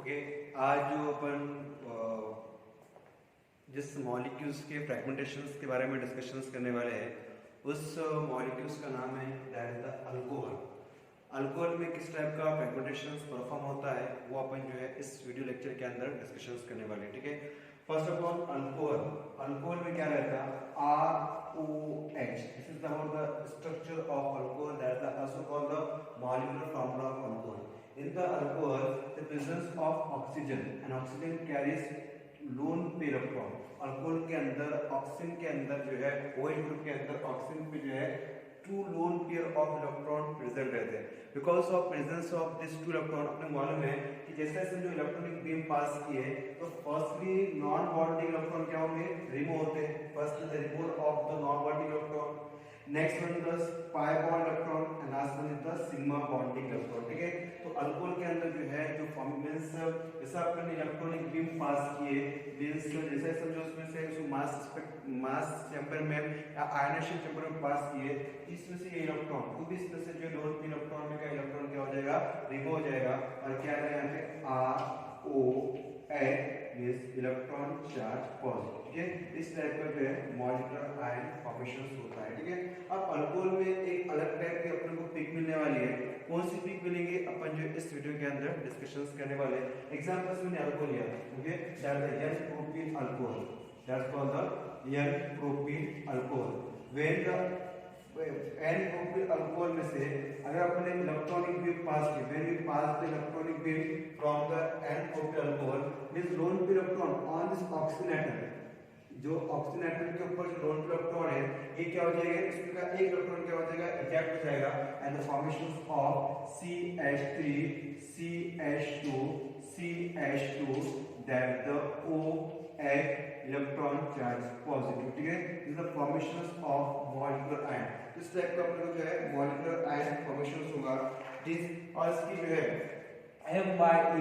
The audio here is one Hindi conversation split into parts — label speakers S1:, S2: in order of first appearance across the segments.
S1: ओके, आज जो अपन जिस मॉलिक्यूल्स के फ्रेगमेंटेशंस के बारे में डिस्कशंस करने वाले हैं उस मॉलिक्यूल्स का नाम है that is the alcohol. Alcohol में किस टाइप का फ्रेगमेंटेशंस परफॉर्म होता है वो अपन जो है इस वीडियो लेक्चर के अंदर डिस्कशंस करने वाले हैं। ठीक है, first of all alcohol. Alcohol में क्या रहता है ROH। This is about the structure of alcohol, that is also called the molecular formula of alcohol. In the alcohol, the presence of oxygen and oxygen carries lone pair electron। Alcohol के अंदर ऑक्सीजन के अंदर जो है OH ग्रुप के अंदर ऑक्सीजन पे जो है two lone pair of electron present रहते हैं। Because of presence of this two electron, अपने मालूम है कि जैसे जैसे जो इलेक्ट्रॉनिक बीम पास किए तो फर्स्टली नॉन बॉन्डिंग इलेक्ट्रॉन क्या होंगे, रिमूव होते हैं। First the removal of the non bonding electron, next one is pi bond electron and last one is the sigma bonding electron. ठीक है, तो अल्कोहल के अंदर जो है जो मींस जैसा अपन इलेक्ट्रॉनिक बीम पास किए मींस जैसे समझो उसमें से उसको मास चैम्बर में या आयनाइजेशन चैम्बर में पास किए, इसमें से ये इलेक्ट्रॉन खुद इसमें से जो लोन इलेक्ट्रॉन में का इलेक्ट्रॉन क्या हो जाएगा, रिमूव हो जाएगा और क्या आएगा यहाँ पे ROH means electron charge positive. ठीक है, इस टाइप का जो है मॉलिक्यूलर आयन फॉर्मेशन होता है। ठीक है, अब अल्कोहल में एक अलग टाइप की अपने को पिक मिलने वाली है। कौन सी पिक मिलेंगे अपन जो इस वीडियो के अंदर डिस्कशंस करने वाले हैं। एग्जांपल्स मैंने अल्कोहल लिया, okay, that is n propene alcohol, that's called the n propene alcohol. When the n propene alcohol में से अगर अपने इलेक्ट्रॉनिक बीम पास की, when we pass the electronic beam from the n propene alcohol, this lone pair electron on this oxygen atom, जो ऑक्सीजन एटम के ऊपर जो लोन पेयर इलेक्ट्रॉन है ये क्या हो जाएगा, इसमें का एक इलेक्ट्रॉन क्या हो जाएगा, इजेक्ट हो जाएगा and the formation of CH3 CH2 CH2 that the OH electron charge positive. ठीक है, this the formation of molecular ion. इस टाइप का अपने को जो है मॉलिक्यूलर आयन फॉर्मेशन होगा। दिस और इसकी जो है M/E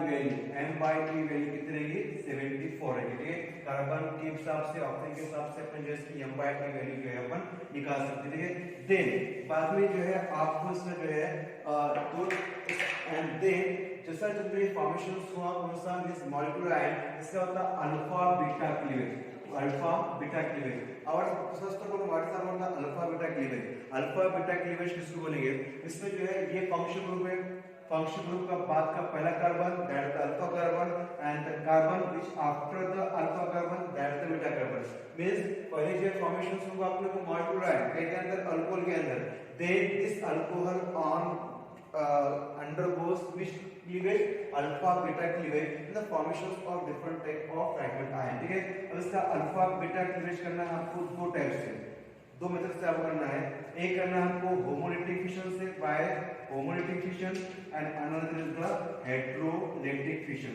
S1: वैल्यू कितनी रहेगी, 74 रहेगी। ठीक है, कार्बन के हिसाब से ऑक्सीजन के हिसाब से अपन जो इसकी M/E वैल्यू जो है अपन निकाल सकते हैं। ठीक है, देन बाद में जो है आपको इसमें जो है तो एंड देन जैसा जब ये फॉर्मेशन हुआ कौन सा दिस मॉलिक्यूलर आयन, इसका होता है alpha beta cleavage. Alpha beta cleavage और first of all what is about the alpha beta cleavage. Alpha beta cleavage किसको बोलेंगे, इसमें जो है ये फंक्शन ग्रुप है, फंक्शन ग्रुप का बाद का पहला carbon that is alpha carbon and the carbon which after the alpha carbon that is the beta carbon. Means पहले जो फॉर्मेशन होगा अपने को मॉलिक्यूलर आयन के अंदर अल्कोहल के अंदर, then this alcohol on undergoes which cleavage, alpha beta cleavage in the formation of different type of fragment ion। ठीक है, अब इसका अल्फा बीटा क्लीवेज करना है आपको दो टाइप से, दो मेथड से आपको करना है। एक करना है हमको होमोलिटिक फिशन से by homolytic fission and another is the heterolytic fission.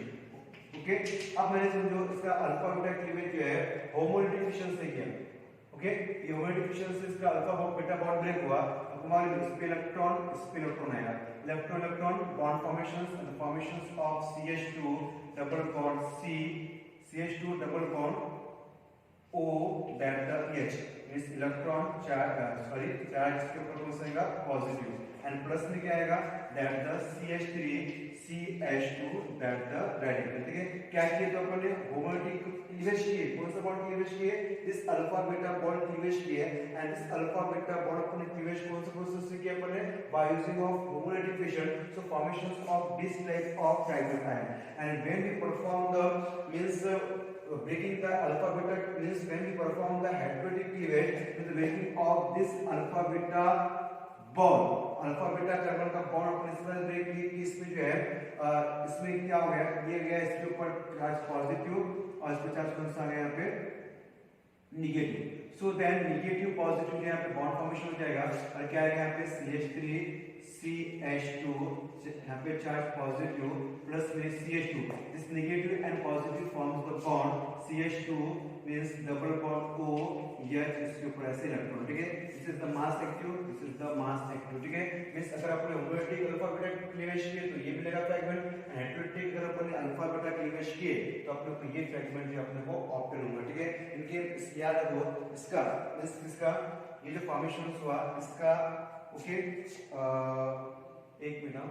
S1: Okay, अब मैंने समझो इसका अल्फा बीटा क्लीवेज जो है होमोलिटिक फिशन से किया। ओके, ये होमोलिटिक फिशन से इसका अल्फा बीटा बॉन्ड ब्रेक हुआ, हमारे इस पे इलेक्ट्रॉन आएगा, electron electron bond formations and formations of CH2 double bond CH2 double bond O that the H means electron charge charge के ऊपर कौन सा आएगा, पॉजिटिव एंड प्लस में क्या आएगा that the CH3 CH2 that the radical. ठीक है, क्या किए तो अपन ने होमोलिटिक क्लीवेज किए, कौन सा बॉन्ड क्लीवेज किए, this alpha beta bond cleavage किए and this alpha beta bond अपन क्लीवेज कौन सा प्रोसेस से किया अपन ने, by using of homolytic fission, so formation of this type of fragment ion and when we perform the means breaking the alpha beta means when we perform the heterolytic cleavage with the breaking of this alpha beta bond, alpha beta carbon का बॉन्ड अपने इस तरह ब्रेक किए कि इसमें जो है इसमें क्या हो गया, ये गया इसके ऊपर चार्ज पॉजिटिव और इस पे चार्ज कौन सा आ गया यहाँ पे negative. So then negative positive यहाँ पे बॉन्ड फॉर्मेशन हो जाएगा और क्या आएगा यहाँ पे CH3 CH2 यहाँ पे चार्ज पॉजिटिव प्लस में CH2, this negative and positive forms the bond CH2 means double bond O H इसके ऊपर ऐसे इलेक्ट्रॉन। ठीक है, this is the mass active, this is the mass active. ठीक है, मींस अगर आपने होमोलिटिक अल्फा बीटा क्लीवेज किए तो ये मिलेगा फ्रैगमेंट, हेटेरोलिटिक अगर आपने अल्फा बीटा क्लीवेज किए तो अपने को ये फ्रैगमेंट जो अपने को ऑप्टेन होगा। ठीक है, इनके याद रखो इसका ये जो फॉर्मेशन हुआ इसका, ओके, एक मिनट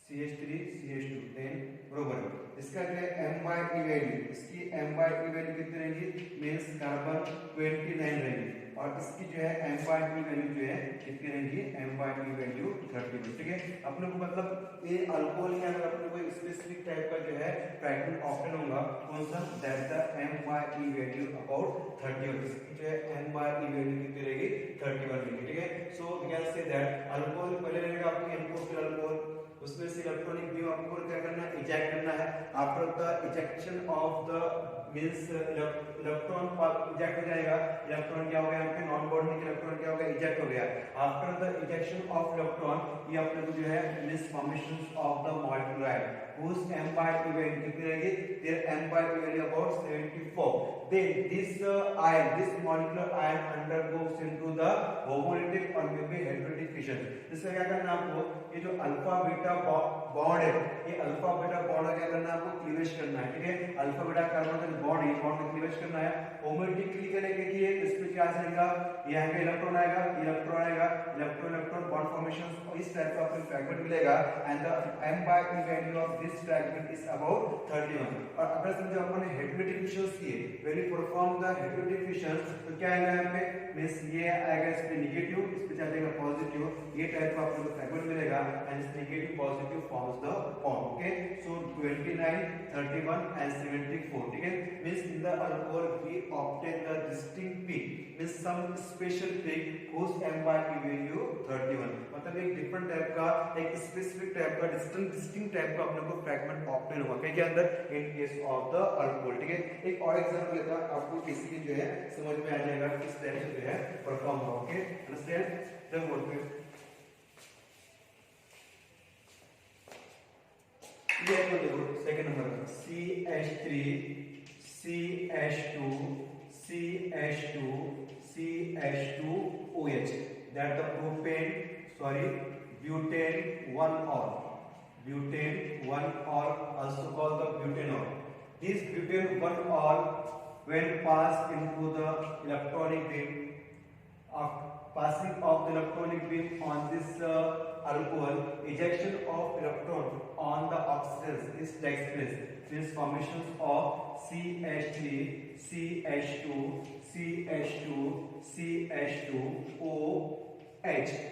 S1: CH3 CH2 देन बरोबर इसका जो है M/E वैल्यू, इसकी M/E वैल्यू कितनी रहेगी, मींस कार्बन 29 रहेगी, और इसकी जो है M/E वैल्यू जो है कितनी रहेगी, M/E वैल्यू 30, ठीक है। अपने को मतलब ये अल्कोहल के अंदर अपने को स्पेसिफिक टाइप का जो है फ्रैगमेंट ऑप्शन होगा, कौन सा, that the M/E value about 30, इसकी जो है M/E वैल्यू कितनी रहेगी, 31 रहेगी, ठीक है। So we can say that alcohol पहले रहेगा आपकी N फिर अल्कोहल, उसमें से इलेक्ट्रॉनिक बीम आपको क्या करना है, इजेक्ट करना है। After the ejection of the means electron eject हो जाएगा, इलेक्ट्रॉन क्या हो गया यहाँ पे, नॉन बॉन्डिंग इलेक्ट्रॉन क्या हो गया, इजेक्ट हो गया। After the ejection of electron ये अपने को जो है means formation of the molecule ion whose M/E value कितनी रहेगी, their M/E value about 74, then this ion, this molecular ion undergoes into the homolytic or maybe hydrolytic fission। इससे क्या करना है आपको, ये जो अल्फा बीटा बॉन्ड है, ये अल्फा बीटा बॉन्ड क्या करना है आपको, क्लीवेज करना है, ठीक है। अल्फा बीटा कार्बन का जो बॉन्ड है, बॉन्ड को क्लीवेज करना है, होमोलिटिकली करेंगे कि इस पे क्या आएगा, यहाँ पे इलेक्ट्रॉन आएगा, इलेक्ट्रॉन आएगा, इलेक्ट्रॉन इलेक्ट्रॉन बॉन्ड फॉर्मेशन, इस टाइप का आपको फ्रैगमेंट मिलेगा, and the M/E value of this fragment is about 31। और अगर समझो अपन ने हेटेरोटिक फिशंस किए, व्हेन यू परफॉर्म द हेटेरोटिक फिशंस, तो क्या आएगा यहाँ पे, मींस ये आएगा इस पे नेगेटिव, इस पे चलेगा पॉजिटिव, ये टाइप का आपको फ्रैगमेंट मिलेगा, एंड इस negative positive forms the bond, okay. So 29 31 and 74, ठीक है। Means in the alcohol we obtain the distinct peak, means some special peak whose M/E value 31, मतलब एक डिफरेंट टाइप का, एक स्पेसिफिक टाइप का, डिस्टिंक्ट टाइप का अपने को फ्रैगमेंट ऑब्टेन हुआ के अंदर, in case of the alcohol, ठीक है। एक और एग्जांपल लेता हूं, आपको इसीलिए जो है समझ में आ जाएगा किस टाइप से जो है परफॉर्म होगा, okay, understand. Then what we ये आपको देखो second number CH3 CH2 CH2 CH2OH, that the propane, sorry, butane 1-ol, butane 1-ol, also called the butanol. This butane 1-ol, when passed into the electronic beam, passing of the electronic beam on this alcohol, ejection of electron on the oxidants is takes place. This formations of CH3 CH2 CH2 CH2OH,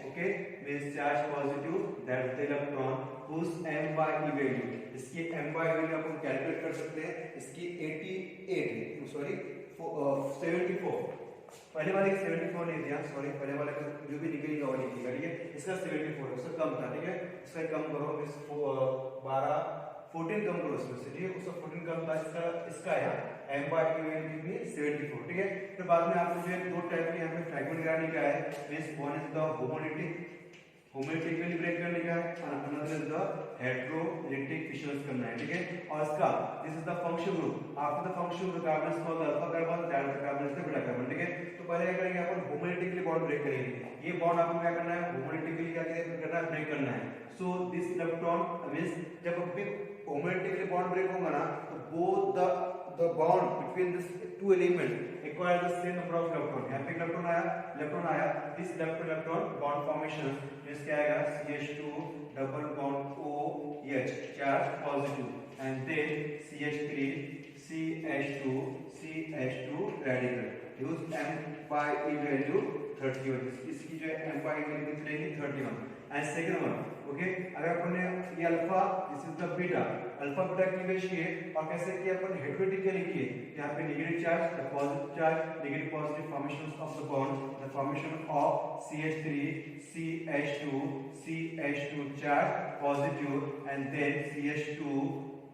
S1: okay, means charge positive, that is the electron whose M/E value, इसकी M/E value अपन कैलकुलेट कर सकते हैं, इसकी 88 सॉरी 74, पहले वाले 74 नहीं दिया, सॉरी, पहले वाले का जो भी निकलेगा वो निकलेगा, ठीक है। इसका 74 उससे कम था, ठीक है, इसका कम करो, इस 14 कम करो इसमें से, ठीक है, उसका 14 कम था, इसका आया M/E वैल्यू भी 74, ठीक है। फिर बाद में आपको जो है दो टाइप के यहाँ पे फ्रैगमेंट गिराने का है, means one is the homolytically break करने का है, और another is the heterolytic fissions करना है, ठीक है। और इसका this is the function group, after the function group carbon is called alpha carbon, that is carbon is the beta carbon, ठीक है। तो पहले क्या करेंगे अपन, होमोलिटिकली बॉन्ड ब्रेक करेंगे, ये बॉन्ड आपको क्या करना है, होमोलिटिकली क्या करना है, ब्रेक करना है। सो दिस इलेक्ट्रॉन मींस जब भी होमोलिटिकली बॉन्ड ब्रेक होगा ना, तो both the bond between this two elements acquire the same number of electron, यहाँ पे इलेक्ट्रॉन आया, this electron bond formation means क्या आएगा, CH2 double bond OH charge positive, and then CH3 CH2 CH2 radical, use M/E value 31, इसकी जो है M/E value कितनी रहेगी, 31, and second one, ओके। अगर अपन ने ये alpha, this is the beta, alpha beta cleavage किए, और कैसे किए अपन, हेटेरोटिकली किए, यहाँ पे negative charge, the positive charge, negative positive formations of the bond, the formation of CH3 CH2 CH2 charge positive, and then CH2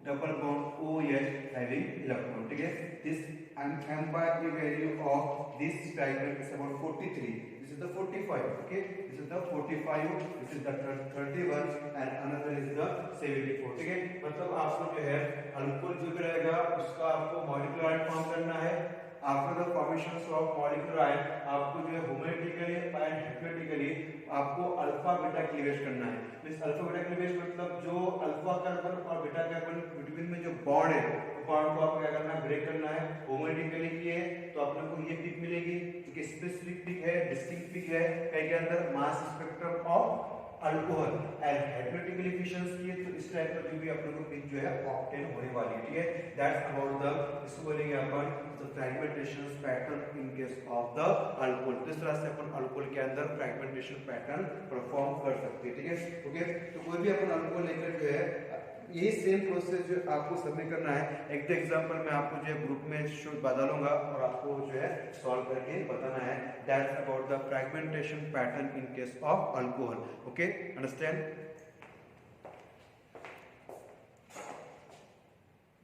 S1: double bond OH having electron, ठीक है। This M/E value of this fragment is about 43, this is the 45, okay, this is the 45, this is the 31, and another is the 74, ठीक है। मतलब आपको जो है अल्कोहल जो भी रहेगा उसका आपको मॉलिक्यूलर आयन फॉर्म करना है, after the formation of molecular ion आपको जो है होमोलिटिकली एंड हेटेरोटिकली आपको अल्फा बीटा क्लीवेज करना है। मींस अल्फा बीटा क्लीवेज मतलब जो अल्फा कार्बन और बीटा कार्बन बिटवीन में जो बॉन्ड है, वो बॉन्ड को आपको क्या करना है, ब्रेक करना है। होमोलिटिकली किए तो अपने को ये पीक मिलेगी, एक स्पेसिफिक पीक है, डिस्टिंक्ट पीक है, के अंदर mass spectrum of alcohol, and heterolytically fissions किए तो इस टाइप का जो भी अपने को पिच जो है ऑब्टेन होने वाली है, ठीक है। दैट्स अबाउट द, इसको बोलेंगे upon the fragmentation pattern in case of the alcohol. तो इस तरह से अपन अल्कोहल के अंदर फ्रैगमेंटेशन पैटर्न परफॉर्म कर सकते हैं, ठीक है। ओके, तो कोई भी अपन अल्कोहल लेकर जो है यही सेम प्रोसेस जो आपको सबमिट करना है। एक दो एग्जांपल मैं आपको जो है ग्रुप में बता दूंगा और आपको जो है सॉल्व करके बताना है। That's about the fragmentation pattern in case of alcohol. Okay, understand.